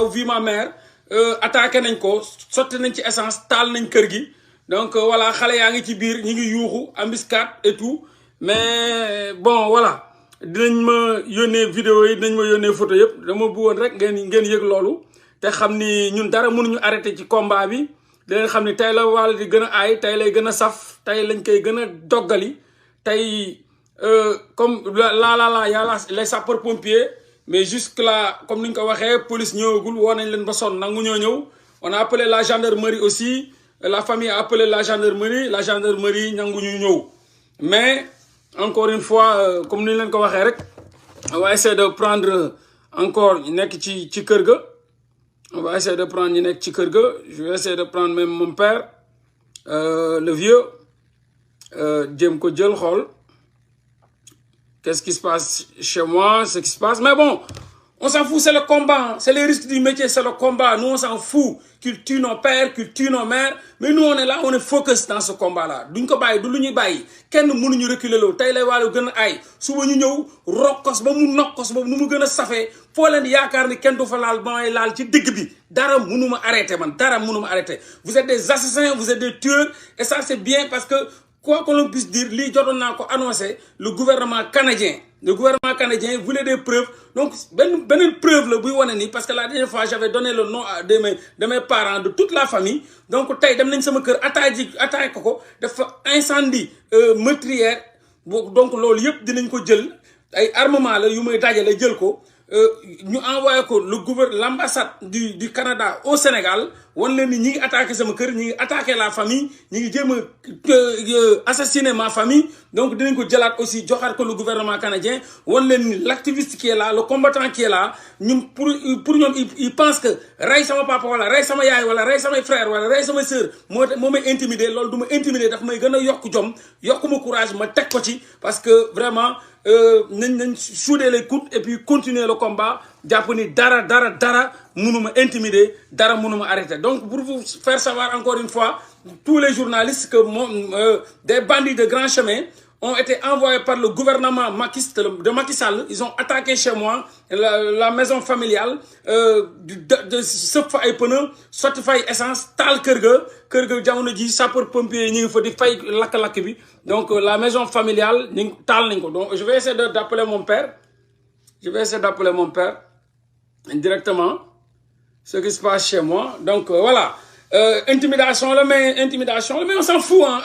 où vit ma mère attaqué nañ ko sotti nañ ci essence taal nañ kër gi donc voilà xale yaa ngi ci biir ñi ngi yuuxu embuscade et tout mais bon voilà dinañ ma yónnee vidéo yi dinañ ma yónnee photo yëpp dama bëggoon rek ngeen yëg loolu te xam ni ñun dara mënuñu arrêté ci combat bi dinañ xam ni tey la wàlla di gën a aay tey lay gën a saf tey lañ koy gën a doggali tey comme y a les sapeurs pompiers mais jusque là comme ni ñu ko waxee police ñëwagul woo nañ leen ba sonn nangu ñoo ñëw on a appelé la gendarmerie aussi la famille a appelé la gendarmerie nangu ñu ñëw mais encore une fois comme ni ñu leen ko waxee rek on va essayer de prendre encore ñu nekk ci kër ga on va essayer de prendre ñu nekk ci kër ga je vais essayer de prendre même mon père le vieux jéem ko jël xool qu'est-ce qui se passe chez moi, ce qui se passe. Mais bon, on s'en fout, c'est le combat. C'est les risques du métier, c'est le combat. Nous, on s'en fout qu'ils tuent nos pères, qu'ils tuent nos mères. Mais nous, on est là, on est focus dans ce combat-là. Duñ ko bàyyi du lu ñuy bàyyi kenn mënuñu reculer loolu tey lay wàllu gën a ay suba ñu ñëw rokkos ba mu nokkos ba nu mu gën a safee foo leen yaakaar ni kenn du fa laal ba may laal ci digg bi dara mënuma arrêté man dara mënuma arrêté. Vous êtes des assassins, vous êtes des tueurs et ça c'est bien parce que quoi qu'on puisse dire lii jotoon naa ko annoncé le gouvernement canadien voulait des preuves donc beneen preuve la buy wane ni parce que la dernière fois j'avais donné le nom de mes parents de toute la famille donc tey dem nañ sama kër attaqué ko dafa incendie meurtrière donc loolu yëpp dinañ ko jël ay armement la yu may dajale jël ko ñu envoyé ko l'ambassade du Canada au Sénégal wan leen ni ñi ngi attaqué sama kër ñi ngi attaqué la famille ñi ngi jéem a assassiner ma famille donc dinañ ko jëlaat aussi joxaat ko le gouvernement canadien wan leen ni l'activiste qui est là le combattant qui est là ñun pour ñoom ils pensent que rey sama papa wala rey sama yaay wala rey samay frère wala rey sama sœur moo may intimider loolu du ma intimider daf may gën a yokk jom yokk ma courage ma teg ko ci parce que vraiment nañ souder les coudes et puis continuer le combat jàpp ni dara mënuma intimider dara mënuma arrêter donc pour vous faire savoir encore une fois tous les journalistes que des bandits de grand chemin ont été envoyés par le gouvernement de Macky Sall ils ont attaqué chez moi la maison familiale de sëpp fa ay pneu sotti fay essence taal kër ga jamono ji sapeur pompier ñu ngi fa di fay lakk-lakk bi donc la maison familiale ñu taal nañ ko donc je vais essayer d'appeler mon père directement ce qui se passe chez moi donc voilà intimidation mais on s'en fout hein.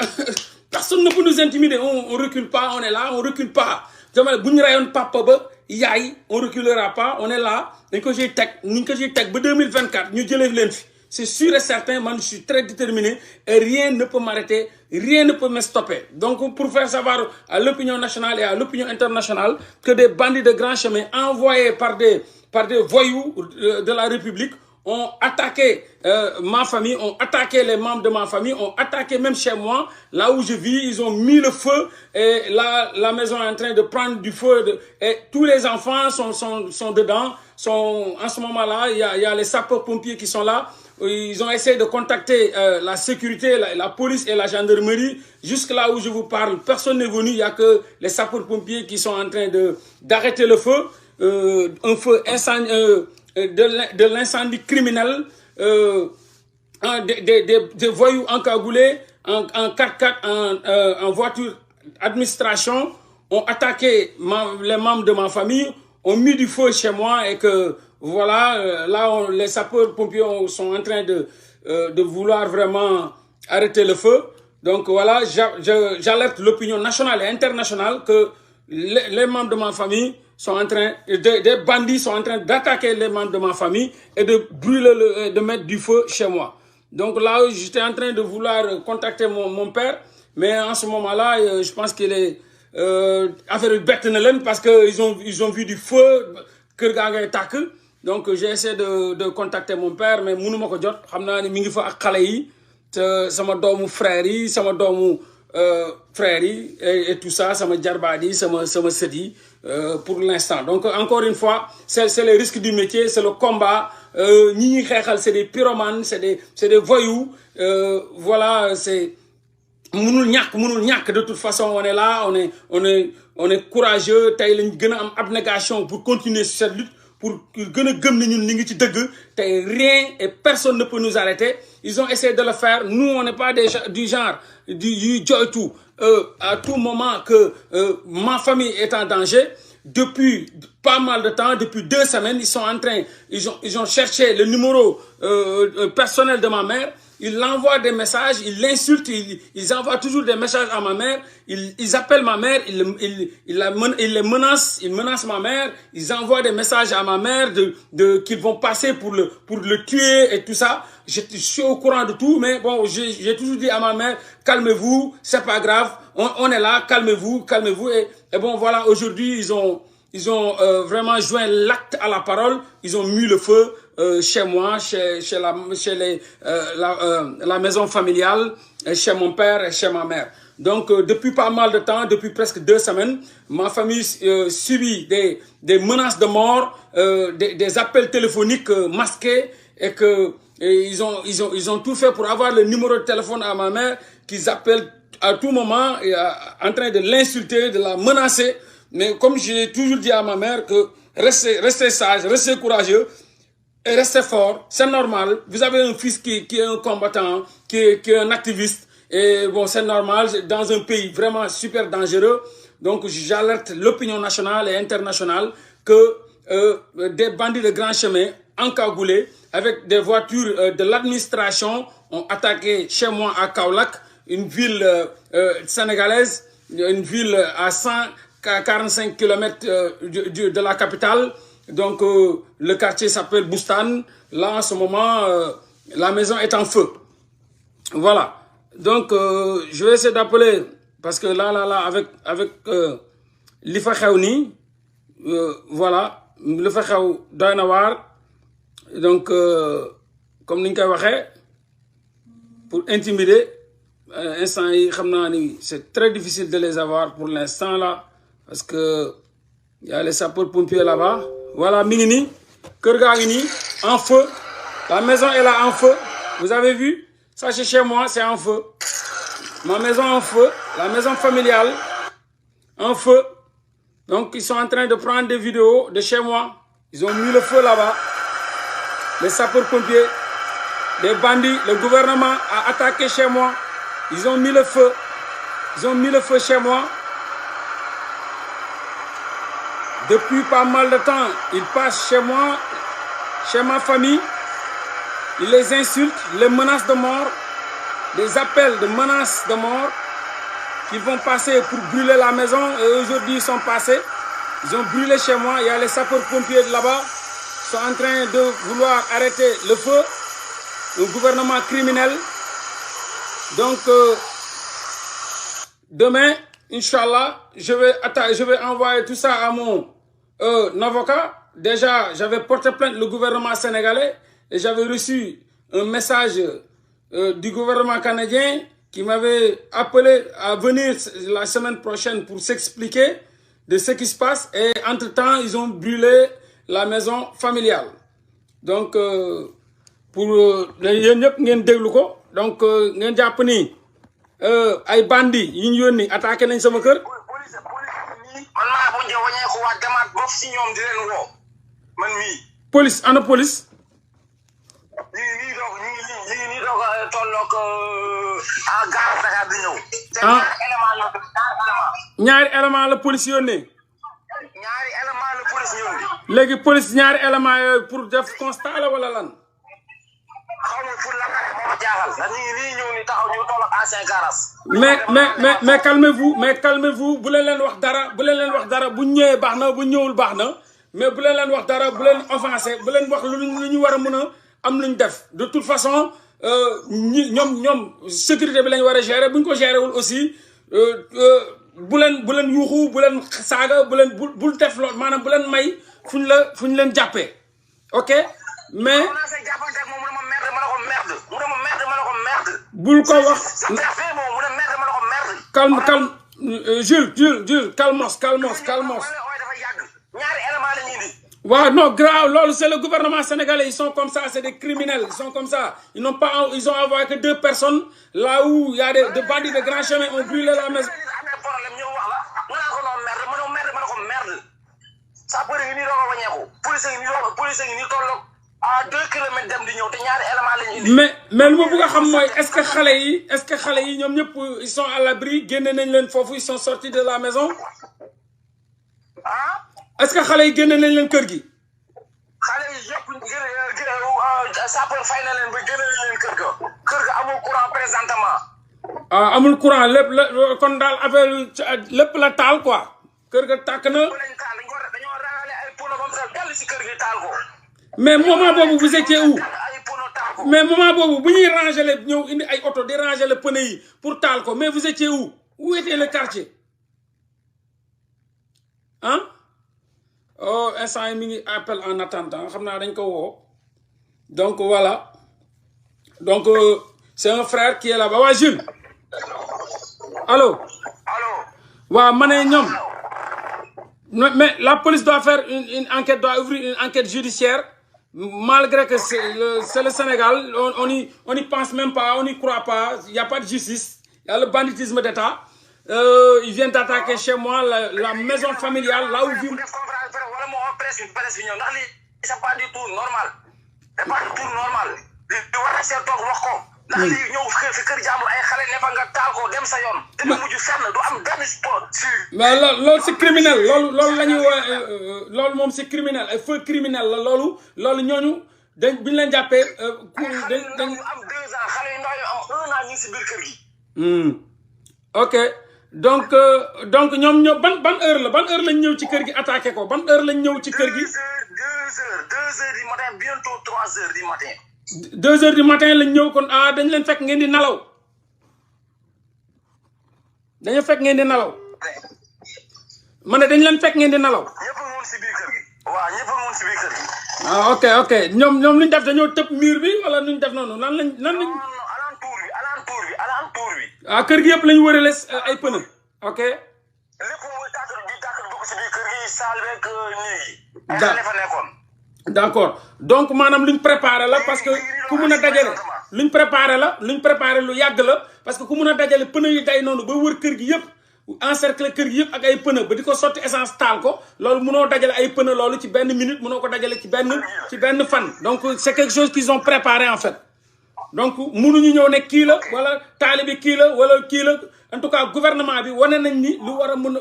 Personne ne peut nous intimider on recule pas on est là on recule pas jamane bu ñu rayoon papa ba yaay on reculera pas on est là dañ ko ciy teg ba 2024 ñu jëlee leen fi c'est sûr et certain man je suis très déterminé et rien ne peut m'arrêter rien ne peut me stopper donc pour faire savoir à l'opinion nationale et à l'opinion internationale que des bandits de grand chemin envoyés par des voyous de la République ont attaqué ma famille, ont attaqué les membres de ma famille, ont attaqué même chez moi, là où je vis, ils ont mis le feu et la maison est en train de prendre du feu et tous les enfants sont dedans, en ce moment-là, il y a les sapeurs-pompiers qui sont là, ils ont essayé de contacter la sécurité, la police et la gendarmerie, jusque là où je vous parle, personne n'est venu, il n'y a que les sapeurs-pompiers qui sont en train d'arrêter le feu, un feu incendie, de l'incendie criminel, des voyous encagoulés en 4x4 en voiture administration ont attaqué les membres de ma famille, ont mis du feu chez moi et que voilà là les sapeurs-pompiers sont en train de vouloir vraiment arrêter le feu. Donc voilà, j'alerte l'opinion nationale et internationale que les membres de ma famille sont en train, des bandits sont en train d'attaquer les membres de ma famille et de brûler, de mettre du feu chez moi. Donc là, j'étais en train de vouloir contacter mon père, mais en ce moment-là, je pense qu'il est affaire bête na leen parce que ils ont vu du feu, kër gaa ngay tàkk. Donc j'ai essayé de contacter mon père, mais mënuma ko jot xam naa ni mi ngi fa ak xale yi te sama doomu frère yi sama doomu frères yi et tout ça sama jarbaat yi sama sët yi pour l'instant. Donc encore une fois c'est les risques du métier, c'est le combat. ñi ñuy xeexal c'est des pyromanes, c'est des voyous. Voilà, c'est mënul ñàkk de toute façon. On est là, on est courageux. Tey lañ gën a am abnégation pour continuer sur cette lutte, pour rien et personne ne peut nous arrêter. Ils ont essayé de le faire. Nous, on n'est pas du genre du joy tout. À tout moment que ma famille est en danger, depuis pas mal de temps, depuis 2 semaines, ils sont en train, ils ont cherché le numéro personnel de ma mère. Ils l'envoient des messages, ils l'insultent, ils envoient toujours des messages à ma mère, ils appellent ma mère, ils les menacent, ils menacent ma mère, ils envoient des messages à ma mère qu'ils vont passer pour le tuer et tout ça. Je suis au courant de tout, mais bon, j'ai toujours dit à ma mère, calmez-vous, c'est pas grave, on est là, calmez-vous, et bon voilà, aujourd'hui ils ont vraiment joint l'acte à la parole, ils ont mis le feu chez moi, chez la maison familiale, chez mon père et chez ma mère. Donc, depuis pas mal de temps, depuis presque 2 semaines, ma famille subit des menaces de mort, des appels téléphoniques masqués et que ils ont tout fait pour avoir le numéro de téléphone à ma mère qu'ils appellent à tout moment en train de l'insulter, de la menacer. Mais comme j'ai toujours dit à ma mère que restez sage, restez courageux, et restez fort, c'est normal. Vous avez un fils qui est un combattant, qui est un activiste. Et bon, c'est normal, dans un pays vraiment super dangereux. Donc, j'alerte l'opinion nationale et internationale que des bandits de grand chemin encagoulés avec des voitures de l'administration ont attaqué chez moi à Kaolack, une ville sénégalaise, une ville à 145 km de la capitale. Donc, le quartier s'appelle Boustan. Là, en ce moment, la maison est en feu. Voilà. Donc, je vais essayer d'appeler, parce que là, avec l'Ifa Khaouni, voilà, l'Ifa Khaou Doynawar. Donc, comme nous l'avons dit, pour intimider, c'est très difficile de les avoir pour l'instant là, parce que il y a les sapeurs-pompiers là-bas. Voilà, Minini, Kurgagini, en feu. La maison est là en feu. Vous avez vu? Ça, c'est chez moi, c'est en feu. Ma maison en feu. La maison familiale en feu. Donc, ils sont en train de prendre des vidéos de chez moi. Ils ont mis le feu là-bas. Les sapeurs-pompiers, des bandits, le gouvernement a attaqué chez moi. Ils ont mis le feu. Ils ont mis le feu chez moi. Depuis pas mal de temps, ils passent chez moi, chez ma famille. Ils les insultent, les menacent de mort, des appels de menaces de mort qu'ils vont passer pour brûler la maison. Et aujourd'hui, ils sont passés. Ils ont brûlé chez moi. Il y a les sapeurs-pompiers de là-bas. Ils sont en train de vouloir arrêter le feu. Le gouvernement criminel. Donc, demain, Inch'Allah, je vais envoyer tout ça à mon avocat. Déjà, j'avais porté plainte le gouvernement sénégalais et j'avais reçu un message du gouvernement canadien qui m'avait appelé à venir la semaine prochaine pour s'expliquer de ce qui se passe. Et entre-temps, ils ont brûlé la maison familiale. Donc, pour les ñëpp ngeen déglu ko. Donc, ngeen jàpp ni ay bandits yi ñu yónni attaqué nañ sama kër. Police, ana police. ñaari élément la police yónnee. léegi police ñaari élément yooyu pour def constat la wala lan. mais calmez-vous bu leen wax dara bu ñëwee baax na bu ñëwul baax na mais bu leen wax dara bu leen offensé bu leen wax lu ñu war a mën a am luñ def de toute façon ñoom sécurité bi lañ war a gérer bu ñu ko gérer wul aussi bu leen yuuxu bu leen saaga bul def lool maanaam bu leen may fuñ leen jàppee ok mais bul ko wax calme Jules calmos waaw non grave loolu c'est le gouvernement sénégalais ils sont comme ça c'est des criminels ils sont comme ça ils ont envoyé que 2 personnes là où il y a des bandits de grand chemin ont brûlé la maison. police yi ñu tolloog à 2 kilomètres dem di ñëw te ñaari élément lañu indi. mais lu ma bëgg a xam mooy est-ce que xale yi ñoom ñëpp ils sont à l'abri génne nañ leen foofu ils sont sortis de la maison. ah. est-ce que xale yi génne nañ leen kër gi. xale yi yëpp sapeur fay na leen ba génne nañ leen kër ga. kër ga amul courant présentement. ah amul courant lépp la kon daal affaire lépp la taal quoi. kër ga tàkk na. dañoo rangale ay pono ba mu sax dellu si kër gi taal ko. mais moment boobu vous étiez où. mais moment boobu bu ñuy ranger le ñëw indi ay oto di ranger le pneu yi pour taal ko mais vous étiez où. où était le quartier. ah. oh instant yi mi ngi appel en attendant xam naa dañ ko woo. donc voilà. donc c'est un frère qui est là-bas waa Jules. allo. allo. waaw ma ne ñoom. mais la police doit faire une enquête, doit ouvrir une enquête judiciaire, malgré que c'est le Sénégal, on n'y pense même pas, on n'y croit pas, il n'y a pas de justice, il y a le banditisme d'État. Ils viennent d'attaquer chez moi la maison familiale, là où vit... C'est pas du tout normal. C'est pas du tout normal. ndax lii ñëw fi kër jàmbur ay xale ne fa nga taal ko dem sa yoon. te du mujj fenn du am benn sport. mais loolu c'est criminel loolu la ñuy woowee loolu moom c'est criminel ay feu criminel la loolu ñooñu dañ bi ñu leen jàppee. dañ am 2 ans xale yu ndaw yu am 1 an ñu ngi si biir kër gi. ok donc ñoom ban heure lañ ñëw ci kër gi attaqué ko ban heure lañ ñëw ci kër gi. 2 heures du matin bientôt 3 heures du matin. 2 heures du matin lañ ñëw kon dañ leen fekk ngeen di nalaw dañu fekk ngeen di nalaw ma ne dañ leen fekk ngeen di nalaw. ñëpp a woon si biir kër gi. waaw ñëpp a woon si biir kër gi. ok ñoom luñ def dañoo tëb mur bi wala nuñ def noonu nan lañ. non alentour bi. kër gi yëpp lañ wërale ay pneu. ok. lépp mooy tàkk dugg si biir kër gi saal beeg néeg yi. ay xale fa nekkoon. d'accord donc maanaam luñ préparé la parce que ku mun a dajale luñ préparé lu yàgg la parce que ku mun a dajale pneu yi day noonu ba wër kër gi yëpp encercler kër gi yëpp ak ay pneu ba di ko sotti essence taal ko loolu munoo dajale ay pneu loolu ci benn minute munoo ko dajale ci benn fan donc c'est quelque chose qu'ils ont préparé en fait donc munuñu ñëw ne kii la wala taalibi kii la wala kii la en tout cas gouvernement bi wane nañ ni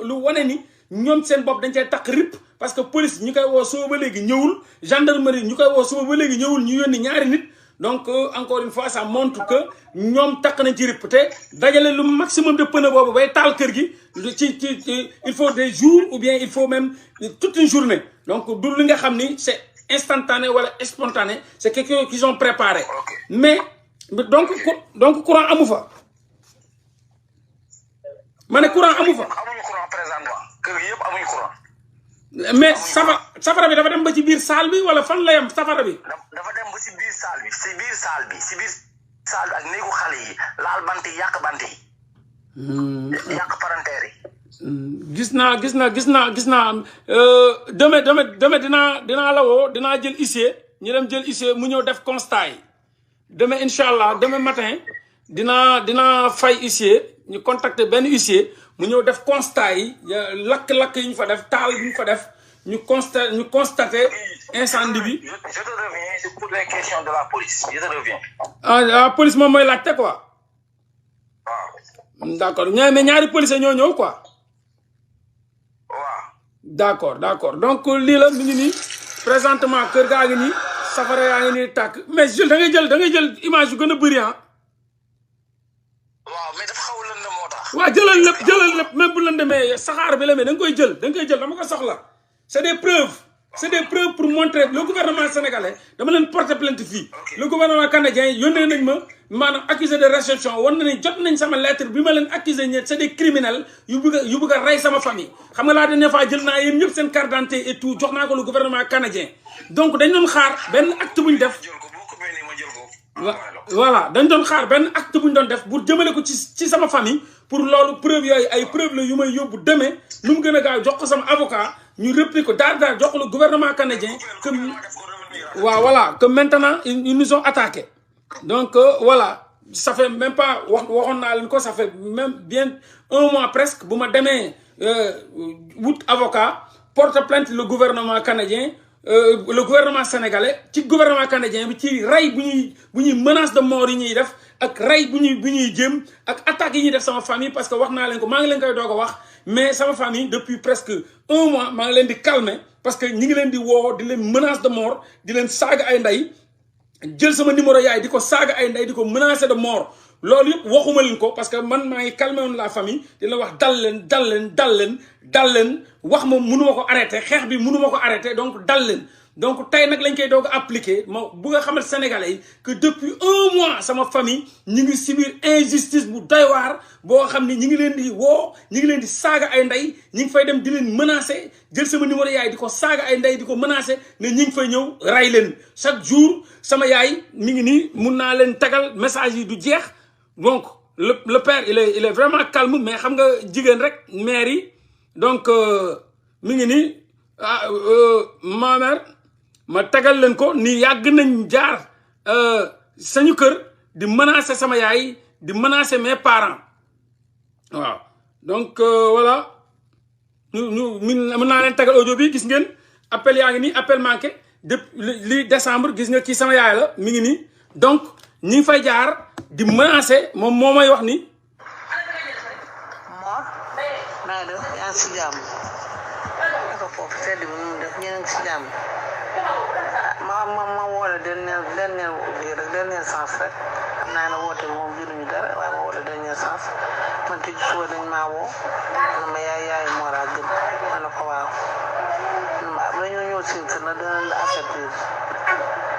lu wane ni ñoom seen bopp dañ cee takk rip parce que police ñu koy woo suba ba léegi ñëwul gendarmerie ñu koy woo suba ba léegi ñëwul ñu yónni ñaari nit donc encore une fois ça montre que ñoom takk nañ ci rip te dajale lu maximum de pneu boobu bay taal kër gi ci il faut des jours ou bien il faut même toute une journée donc du li nga xam ni c'est instantané wala spontané c'est quelque chose qu'ils ont préparé mais donc courant amu fa ma ne courant amu fa. amuñu courant présentement kër gi yëpp amuñu courant. mais safara bi dafa dem ba ci biir salle bi wala fan la yem safara bi. dafa dem ba ci biir salle bi si biir salle bi ak néegu xale yi laal bant yi yàq bant yi. yàq palanteer yi. gis naa demain dinaa la woo dinaa jël huissier ñu dem jël huissier mu ñëw def constat yi demain incha allah demain matin dinaa fay huissier ñu contacter benn huissier mu ñëw def constat yi lakk-lakk yi ñu fa def taal yi ñu fa def ñu constater incendie bi. je te reviens c'est pour les questions de la police je te reviens. la police moom mooy laajte quoi. waaw. d'accord mais ñaari policiers ñoo ñëw quoi. waaw. d'accord donc lii la mi ngi nii présentement kër gaa ngi nii safara yaa ngi nii tàkk mais Jules da ngay jël image yu gën a bëri waaw mais dafa xaw a lëndëm moo tax. waaw jëlal lépp même bu lëndëmee saxaar bi la mais da nga koy jël dama ko soxla c'est des preuves pour montrer le gouvernement sénégalais dama leen porter plainte fii le gouvernement canadien yónnee nañ ma maanaam accusé de réception wan na ni jot nañ sama lettre bi ma leen accusé ñett c'est des criminels yu bëgg a rey sama famille xam nga laa dernière fois jël naa yéen ñëpp seen carte d'identité et tout jox naa ko le gouvernement canadien donc dañ doon xaar benn acte bu ñu def voilà dañ doon xaar benn acte bu ñu doon def pour jëmale ko ci sama famille pour loolu preuve yooyu ay preuve la yu may yóbbu demee nu mu gën a gaaw jox ko sama avocat ñu répliquer ko daar jox ko le gouvernement canadien que waaw voilà que maintenant ils nous ont attaqué donc voilà ça fait même pas waxoon naa leen ko ça fait même bien 1 mois presque bu ma demee wut avocat porte plainte le gouvernement canadien le gouvernement sénégalais ci gouvernement canadien bi ci rey bu ñuy menace de mort yi ñuy def ak rey bu ñuy jëm ak attaques yi ñuy def sama famille parce que wax naa leen ko maa ngi leen koy doog a wax mais sama famille depuis presque 1 mois maa ngi leen di calmer parce que ñi ngi leen di woo di leen menace de mort di leen saaga ay ndey jël sama numéro yaay di ko saaga ay ndey di ko menacer de mort loolu yëpp waxuma leen ko parce que man maa ngi calmer woon la famille di la wax dal leen wax ma mënuma ko arrêter xeex bi mënuma ko arrêter donc dal leen donc tey nag lañ koy doog a appliquer ma bu nga xamal sénégalais yi que depuis 1 mois sama famille ñi ngi subir injustice bu doy waar boo xam ne ñi ngi leen di woo ñi ngi leen di saaga ay ndey ñi ngi fay dem di leen menacer jël sama numéro yaay di ko saaga ay ndey di ko menacer ne ñi ngi fay ñëw ray leen chaque jour sama yaay mi ngi nii mun naa leen tagal message yi du jeex donc le père il est vraiment calme mais xam nga jigéen rek mère yi donc mi ngi nii ma mère ma tagal leen ko ni yàgg nañ jaar sañu kër di menacer sama yaay di menacer mes parents waaw donc voilà mën naa leen tagal audio bi gis ngeen appel yaa ngi nii appel manqué depuis li décembre gis nga kii sama yaay la mi ngi nii donc ñi ngi fay jaar di menacer moom moo may wax ni Mor naa def yaa ngi si jàmm naka foofu sedd bi mu def ñeneen ngi si jàmm ma woola dernier sens rek xam naa ne woote moom jëruñu dara waaye ma woola dernier sens man tey suba dañ maa woo na ma yaay Mora gën ma ne ko waaw dañoo ñëw seen kër na danañ la avertir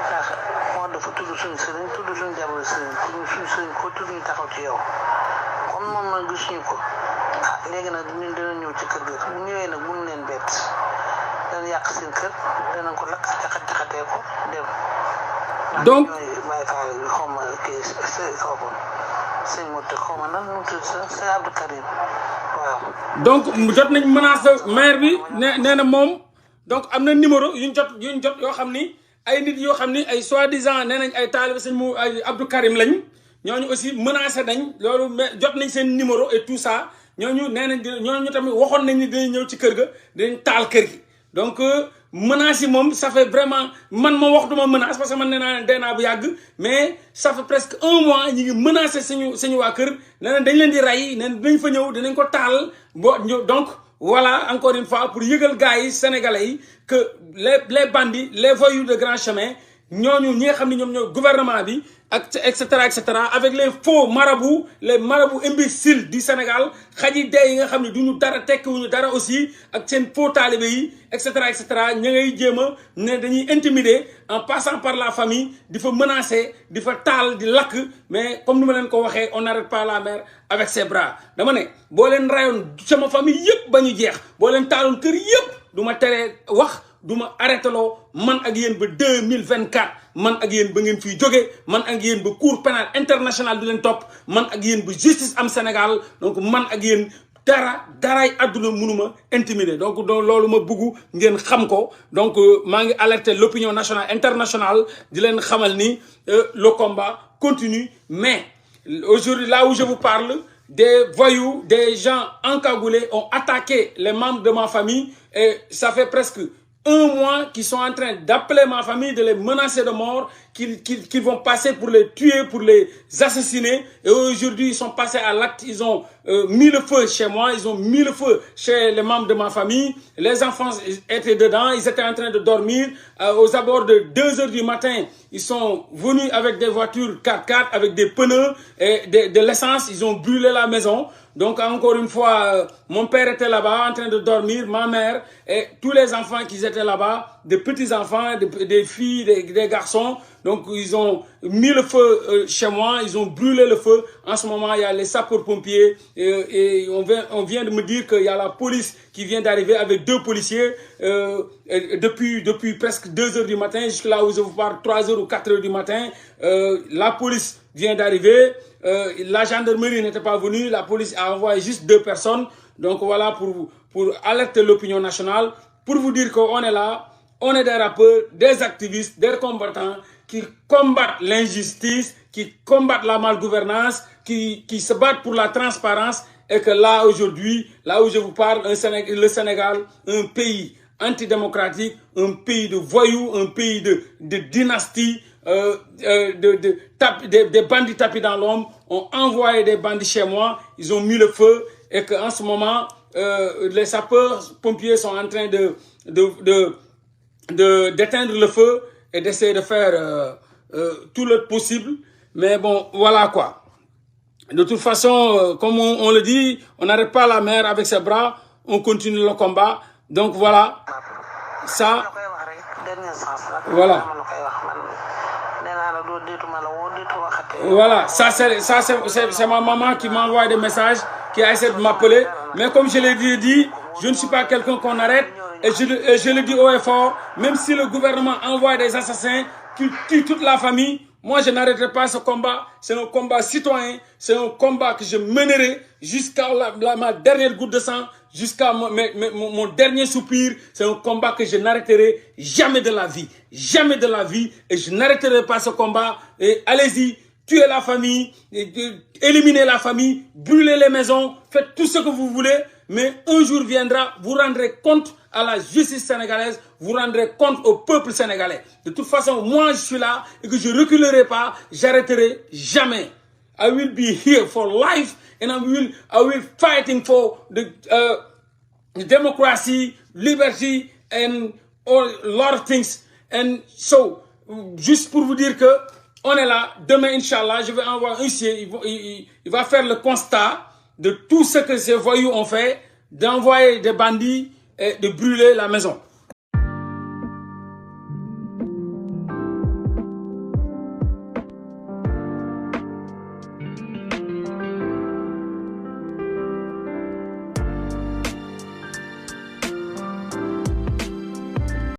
ndax moo dafa tudd suñu sëriñ tudd suñu jabar sëriñ suñu sëriñ ko tudd ñu taxaw ci yow comme moom man gisuñu ko léegi nag ñun dana ñëw ci kër gi bu ñëwee nag mënu leen bett dana yàq seen kër danañ ko lakk jaxatee ko dem donc may faale bi xaw ma kii xaw ma sëñ Moute xaw ma nan nu tudd sa sëñ Abdou Karim waaw donc jot nañ menace maire bi nee na moom donc am na numéro yuñ jot yoo xam ni ay nit yoo xam ni ay soi-disant nee nañ ay taalibe sëñ mu ay Abdou Karim lañ ñooñu aussi menacé nañ loolu mais jot nañ seen numéro et tout ça ñooñu nee nañ ñooñu tamit waxoon nañ ni dinañ ñëw ci kër ga dinañ taal kër gi donc menaces yi moom ça fait vraiment man ma wax duma menace parce que man nee naa dee naa bu yàgg mais ça fait presque 1 mois ñi ngi menacé suñu waa kër nee nañ dañ leen di rey nee nañ dinañ fa ñëw dinañ ko taal donc voilà encore une fois pour yëgal gars yi sénégalais yi que les bandits les voyous de grand chemin ñooñu ñi nga xam ne ñoom ñoo gouvernement bi ak et cetera avec les faux marabouts les marabouts imbéciles du Sénégal xaji dee yi nga xam ne duñu dara tekkiwuñu dara aussi ak seen faux talibé yi et cetera ña ngay jéem a ne dañuy intimider en passant par la famille di fa menacer di fa taal di lakk mais comme ni ma leen ko waxee on n'arrête pas la mer avec ses bras dama ne boo leen rayoon sama famille yëpp ba ñu jeex boo leen taaloon kër yëpp du ma teree wax du ma arrêté loo man ak yéen ba 2024 man ak yéen ba ngeen fiy jóge man ak yéen ba cour pénal international di leen topp man ak yéen ba justice am Sénégal donc man ak yéen daraay àdduna mënuma intimider donc loolu ma bëgg ngeen xam ko donc maa ngi alerter l'opinion nationale internationale di leen xamal ni le combat continue mais aujourd'hui là où je vous parle des voyous des gens encagoulés ont attaqué les membres de ma famille et ça fait presque 1 mois qu'ils sont en train d'appeler ma famille, de les menacer de mort, qu'ils vont passer pour les tuer, pour les assassiner. Et aujourd'hui, ils sont passés à l'acte. Ils ont mis le feu chez moi. Ils ont mis le feu chez les membres de ma famille. Les enfants étaient dedans. Ils étaient en train de dormir. Aux abords de 2 heures du matin, ils sont venus avec des voitures 4x4, avec des pneus et de l'essence. Ils ont brûlé la maison. Donc, encore une fois, mon père était là-bas en train de dormir, ma mère et tous les enfants qui étaient là-bas, des petits-enfants, des filles, des garçons. Donc, ils ont mis le feu chez moi, ils ont brûlé le feu. En ce moment, il y a les sapeurs-pompiers et on vient de me dire qu'il y a la police qui vient d'arriver avec 2 policiers depuis presque 2 heures du matin, jusqu'à là où je vous parle, 3 heures ou 4 heures du matin. La police vient d'arriver. La gendarmerie n'était pas venue, la police a envoyé juste 2 personnes. Donc voilà pour alerter l'opinion nationale, pour vous dire qu'on est là, on est des rappeurs, des activistes, des combattants qui combattent l'injustice, qui combattent la malgouvernance, qui se battent pour la transparence et que là aujourd'hui, là où je vous parle, le Sénégal, un pays antidémocratique, un pays de voyous, un pays de dynastie, des bandits tapis dans l'ombre, ont envoyé des bandits chez moi, ils ont mis le feu et qu'en ce moment, les sapeurs-pompiers sont en train d'éteindre le feu et d'essayer de faire tout le possible. Mais bon, voilà quoi. De toute façon, comme on le dit, on n'arrête pas la mer avec ses bras, on continue le combat. Donc voilà, ça, voilà. Voilà, ça c'est ma maman qui m'envoie des messages, qui a essayé de m'appeler. Mais comme je l'ai dit, je ne suis pas quelqu'un qu'on arrête. Et je le dis haut et fort, même si le gouvernement envoie des assassins qui tuent toute la famille, moi je n'arrêterai pas ce combat. C'est un combat citoyen, c'est un combat que je mènerai jusqu'à ma dernière goutte de sang, jusqu'à mon dernier soupir. C'est un combat que je n'arrêterai jamais de la vie. Jamais de la vie. Et je n'arrêterai pas ce combat. Et allez-y, tuez la famille, éliminez la famille, brûlez les maisons, faites tout ce que vous voulez. Mais un jour viendra, vous rendrez compte à la justice sénégalaise, vous rendrez compte au peuple sénégalais. De toute façon, moi je suis là et que je ne reculerai pas, j'arrêterai jamais. I will be here for life and I will fighting for the democracy, liberty and a lot of things. And so, juste pour vous dire que on est là, demain, Inch'Allah, je vais envoyer un huissier, il va faire le constat de tout ce que ces voyous ont fait, d'envoyer des bandits et de brûler la maison.